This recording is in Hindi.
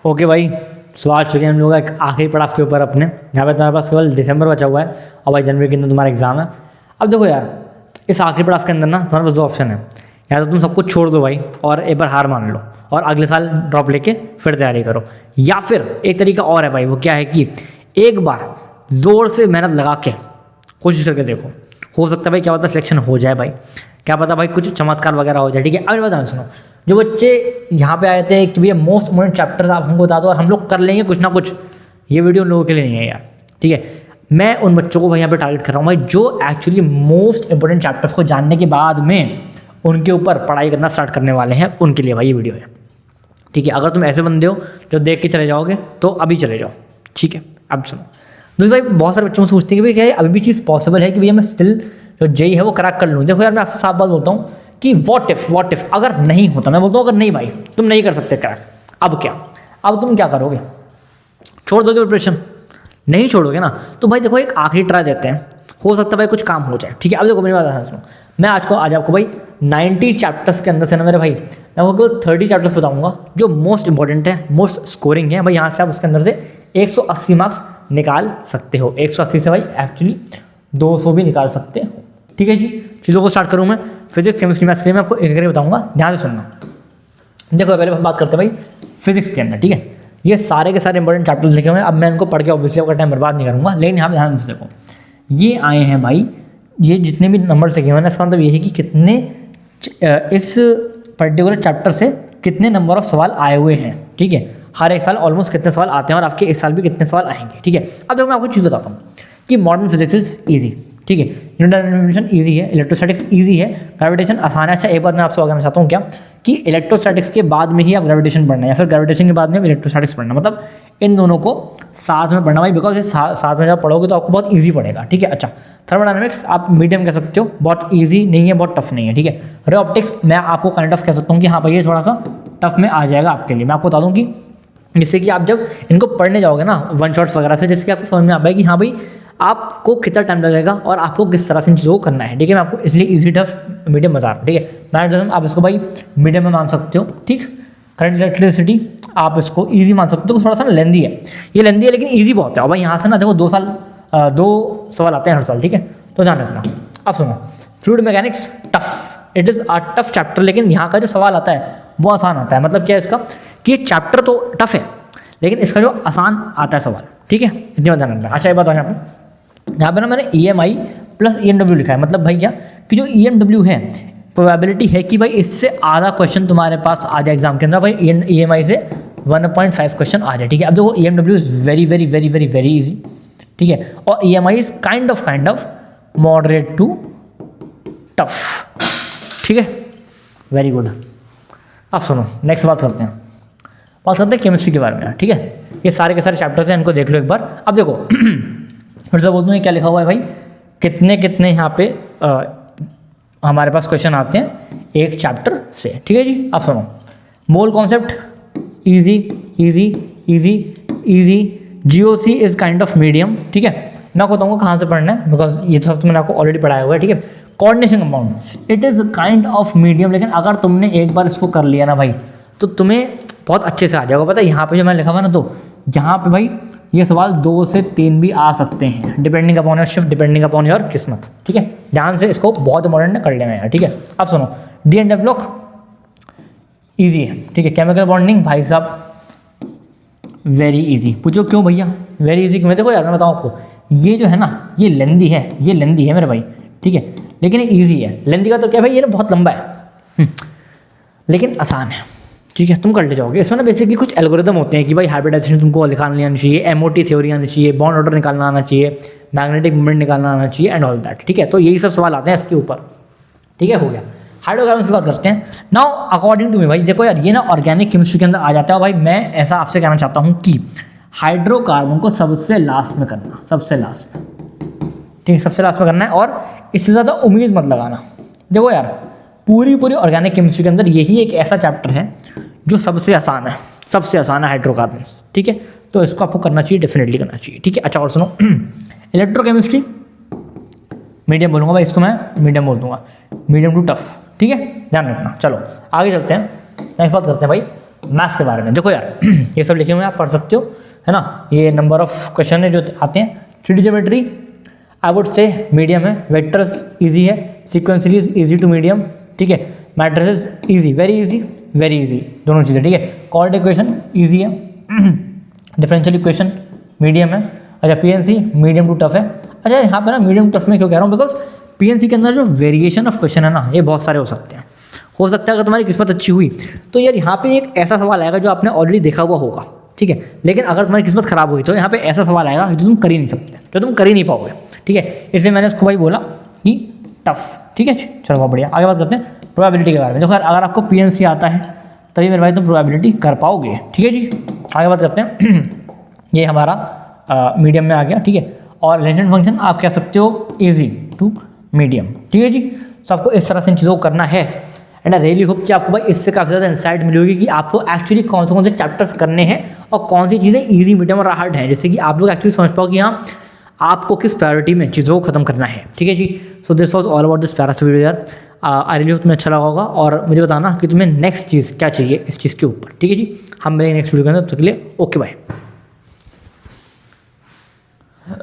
ओके भाई, सो आ चुके हैं हम लोग एक आखिरी पड़ाव के ऊपर अपने, यहाँ पे तुम्हारे पास केवल दिसंबर बचा हुआ है और भाई जनवरी के अंदर तुम्हारा एग्जाम है। अब देखो यार, इस आखिरी पड़ाव के अंदर ना तुम्हारे पास दो ऑप्शन है, या तो तुम सब कुछ छोड़ दो भाई और एक बार हार मान लो और अगले साल ड्रॉप लेके फिर तैयारी करो, या फिर एक तरीका और है भाई, वो क्या है कि एक बार ज़ोर से मेहनत लगा के कोशिश करके देखो, हो सकता है भाई क्या पता सिलेक्शन हो जाए भाई, क्या पता भाई कुछ चमत्कार वगैरह हो जाए। ठीक है, अब बताओ सुनो, जो बच्चे यहाँ पे आए थे कि भैया मोस्ट इम्पोर्टेंट चैप्टर्स आप हमको बता दो और हम लोग कर लेंगे कुछ ना कुछ, ये वीडियो उन लोगों के लिए नहीं है यार। ठीक है, मैं उन बच्चों को भाई यहाँ पे टारगेट कर रहा हूँ भाई, जो एक्चुअली मोस्ट इंपोर्टेंट चैप्टर्स को जानने के बाद में उनके ऊपर पढ़ाई करना स्टार्ट करने वाले हैं, उनके लिए भाई ये वीडियो है। ठीक है, अगर तुम ऐसे बंदे हो जो देख के चले जाओगे तो अभी चले जाओ। ठीक है, अब सुनो दूसरी भाई, बहुत सारे बच्चों से पूछते हैं कि भाई क्या अभी भी चीज़ पॉसिबल है कि भैया मैं स्टिल जो जेई है वो क्रैक कर लूँ। देखो यार, मैं आपसे साफ बात बोलता हूँ कि व्हाट इफ अगर नहीं होता, मैं बोलता हूँ अगर नहीं भाई तुम नहीं कर सकते क्रैक, अब क्या, अब तुम क्या करोगे? छोड़ दोगे प्रिपरेशन? नहीं छोड़ोगे ना, तो भाई देखो एक आखिरी ट्राई देते हैं, हो सकता है भाई कुछ काम हो जाए। ठीक है, अब देखो मेरी बात सुनो, मैं आज आपको भाई 90 चैप्टर्स के अंदर से ना मेरे भाई मैं आपको 30 चैप्टर्स बताऊंगा जो मोस्ट इंपॉर्टेंट है, मोस्ट स्कोरिंग है भाई, यहाँ से आप उसके अंदर से 180 मार्क्स निकाल सकते हो। 180 से भाई एक्चुअली 200 भी निकाल सकते हो। ठीक है जी, चीज़ों को स्टार्ट करूँ मैं। फिजिक्स केमिस्ट्री मैथ्स के लिए मैं आपको एक एक बताऊंगा, ध्यान से सुनना। देखो पहले बात करते हैं भाई फिजिक्स के अंदर। ठीक है, ये सारे के सारे इंपॉर्टेंट चैप्टर्स लिखे हुए हैं, अब मैं इनको पढ़ के ऑब्वियसली आपका टाइम बर्बाद नहीं करूँगा, लेकिन यहाँ पे ध्यान से देखो, ये आए हैं भाई, ये जितने भी नंबर लिखे हुए हैं इसका मतलब ये है कि कितने इस पर्टिकुलर चैप्टर से कितने नंबर ऑफ सवाल आए हुए हैं। ठीक है, हर एक साल ऑलमोस्ट कितने सवाल आते हैं और आपके इस साल भी कितने सवाल आएंगे। ठीक है, अब देखो मैं आपको चीज़ बताता हूँ कि मॉडर्न फिजिक्स इज ईजी। ठीक है, यूनिट ईजी है, इलेक्ट्रोस्टैटिक्स ईजी है, ग्रेविटेशन आसान है। अच्छा एक बार मैं आपसे बताना चाहता हूँ क्या कि इलेक्ट्रोस्टैटिक्स के बाद में ही आप ग्रेविटेशन पढ़ना है या फिर ग्रेविटेशन के बाद में इलेक्ट्रोस्टैटिक्स पढ़ना, मतलब इन दोनों को साथ में पढ़ना भाई, बिकॉज ये साथ में जब पढ़ोगे तो आपको बहुत ईजी पड़ेगा। ठीक है, अच्छा थर्मोडायनेमिक्स आप मीडियम कह सकते हो, बहुत ईजी नहीं है, बहुत टफ नहीं है। ठीक है, रे ऑप्टिक्स मैं आपको काइंड ऑफ कह सकता हूँ कि हाँ भाई ये थोड़ा सा टफ में आ जाएगा आपके लिए। मैं आपको बता दूँ कि जिससे कि आप जब इनको पढ़ने जाओगे ना वन शॉट्स वगैरह से, जिससे कि आपको समझ में आ पाए कि हाँ भाई आपको कितना टाइम लगेगा और आपको किस तरह से इन चीज़ों को करना है। ठीक है, मैं आपको इसलिए इजी टफ मीडियम बता रहा हूँ। ठीक है, मैथमेटिक्स आप इसको भाई मीडियम में मान सकते हो। ठीक, करंट इलेक्ट्रिसिटी आप इसको इजी मान सकते हो, थोड़ा सा लेंदी है, ये लेंदी है लेकिन इजी बहुत है। और भाई यहाँ से ना देखो 2 सवाल आते हैं हर साल। ठीक है, तो ध्यान रखना। अब सुनो, fluid mechanics tough, it is a tough chapter, लेकिन यहाँ का जो सवाल आता है वो आसान आता है। मतलब क्या है इसका कि ये चैप्टर तो टफ है लेकिन इसका जो आसान आता है सवाल। ठीक है, इतनी बात ध्यान रखना। अच्छा ये बात यहाँ पे ना मैंने EMI प्लस EMW लिखा है, मतलब भाई क्या कि जो EMW है प्रोबेबिलिटी है कि भाई इससे आधा क्वेश्चन तुम्हारे पास आ जाए एग्जाम के अंदर, भाई EMI से 1.5 क्वेश्चन आ जाए। ठीक है, अब देखो EMW is very very very very very easy. ठीक है, और EMI is kind of moderate to tough. ठीक है, वेरी गुड। अब सुनो नेक्स्ट बात करते हैं केमिस्ट्री के बारे में। ठीक है, ये सारे के सारे चैप्टर्स हैं, इनको देख लो एक बार। अब देखो फिर से बोल दूँ, ये क्या लिखा हुआ है भाई, कितने कितने यहाँ पे हमारे पास क्वेश्चन आते हैं एक चैप्टर से। ठीक है जी, अब सुनो, mole concept easy easy easy easy, GOC is kind of medium. ठीक है, मैं आपको बताऊँगा कहाँ से पढ़ना है, बिकॉज ये तो सब तो मैंने आपको ऑलरेडी पढ़ाया हुआ है। ठीक है, coordination compound it is kind of medium, लेकिन अगर तुमने एक बार इसको कर लिया ना भाई तो तुम्हें बहुत अच्छे से आ जाएगा। पता है यहाँ पे जो मैंने लिखा हुआ ना, तो यहाँ पे भाई ये सवाल 2 से 3 भी आ सकते हैं, depending upon your shift, depending upon your किस्मत। ठीक है, ध्यान से इसको बहुत इंपॉर्टेंट कर लेना है। ठीक है, अब सुनो, D&F ब्लॉक ईजी है। ठीक है, केमिकल बॉन्डिंग भाई साहब वेरी इजी। पूछो क्यों भैया वेरी इजी क्यों? देखो यार मैं बताऊँ आपको, ये जो है ना ये लेंदी है मेरे भाई। ठीक है, लेकिन ये ईजी है। लेंदी का तो क्या भाई, ये ना बहुत लंबा है लेकिन आसान है। ठीक है, तुम कर ले जाओगे। इसमें ना बेसिकली कुछ एल्गोरिदम होते हैं कि भाई हाइब्रिडाइजेशन तुमको निकालनी आनी चाहिए, MOT थ्योरी आनी चाहिए, बॉन्ड ऑर्डर निकालना आना चाहिए, मैग्नेटिक मोमेंट निकालना आना चाहिए एंड ऑल दैट। ठीक है, तो यही सब सवाल आते हैं इसके ऊपर। ठीक है, हो गया। हाइड्रोकार्बन की बात करते हैं नाउ। अकॉर्डिंग टू मी भाई देखो यार, ये ना ऑर्गेनिक केमिस्ट्री के अंदर आ जाता है। भाई मैं ऐसा आपसे कहना चाहता हूँ कि हाइड्रोकार्बन को सबसे लास्ट में करना, सबसे लास्ट में। ठीक है, सबसे लास्ट में करना है और इससे ज़्यादा उम्मीद मत लगाना। देखो यार पूरी ऑर्गेनिक केमिस्ट्री के अंदर यही एक ऐसा चैप्टर है जो सबसे आसान है हाइड्रोकार्बन्स। ठीक है, तो इसको आपको करना चाहिए, डेफिनेटली करना चाहिए। ठीक है, अच्छा और सुनो, इलेक्ट्रोकेमिस्ट्री मीडियम बोलूँगा भाई, इसको मैं मीडियम बोल दूँगा, मीडियम टू टफ। ठीक है, ध्यान रखना। चलो आगे चलते हैं, नेक्स्ट बात करते हैं भाई मैथ्स के बारे में। देखो यार ये सब लिखे हुए हैं, आप पढ़ सकते हो, है ना। ये नंबर ऑफ क्वेश्चन है जो आते हैं। 3D geometry I would say medium है, वेक्टर्स इजी है, सीक्वेंशियली इजी टू मीडियम, ठीक है। मैट्रिसेस इजी, वेरी इजी दोनों चीज़ें, ठीक है। कोऑर्डिनेट इक्वेशन इजी है, डिफरेंशियल इक्वेशन मीडियम है। अच्छा पीएनसी मीडियम टू टफ है। अच्छा यहाँ पे ना मीडियम टफ में क्यों कह रहा हूँ, बिकॉज पीएनसी के अंदर जो वेरिएशन ऑफ क्वेश्चन है ना, ये बहुत सारे हो सकते हैं। हो सकता है अगर तुम्हारी किस्मत अच्छी हुई तो यार यहाँ पे एक ऐसा सवाल आएगा जो आपने ऑलरेडी देखा हुआ होगा, ठीक है। लेकिन अगर तुम्हारी किस्मत खराब हुई तो यहाँ पे ऐसा सवाल आएगा जो तुम कर ही नहीं सकते, जो तुम कर ही नहीं पाओगे, ठीक है। इसलिए मैंने इसको भाई बोला कि टफ, ठीक है। चलो बहुत बढ़िया, आगे बात करते हैं प्रोबेबिलिटी के बारे में। देखो यार अगर आपको पीएनसी आता है तभी मेरे भाई तुम प्रोबेबिलिटी कर पाओगे, ठीक है जी। आगे बात करते हैं ये हमारा मीडियम में आ गया, ठीक है। और रिलेशन फंक्शन आप कह सकते हो इजी टू मीडियम, ठीक है जी। सबको इस तरह से इन चीज़ों को करना है। एंड आई रियली होप कि आपको भाई इससे काफ़ी ज़्यादा इंसाइट मिली होगी कि आपको एक्चुअली कौन से चैप्टर्स करने हैं और कौन सी चीज़ें इजी मीडियम और हार्ड है, जैसे कि आप लोग एक्चुअली समझ पाओ कि हाँ आपको किस प्रायोरिटी में चीज़ों को खत्म करना है, ठीक है जी। So this was all about this प्यारा सा वीडियो यार। आई रियली होप तुम्हें अच्छा लगा होगा और मुझे बताना कि तुम्हें नेक्स्ट चीज़ क्या चाहिए इस चीज़ के ऊपर, ठीक है जी। हम मेरे नेक्स्ट वीडियो के अंदर, तब तक के लिए ओके बाय।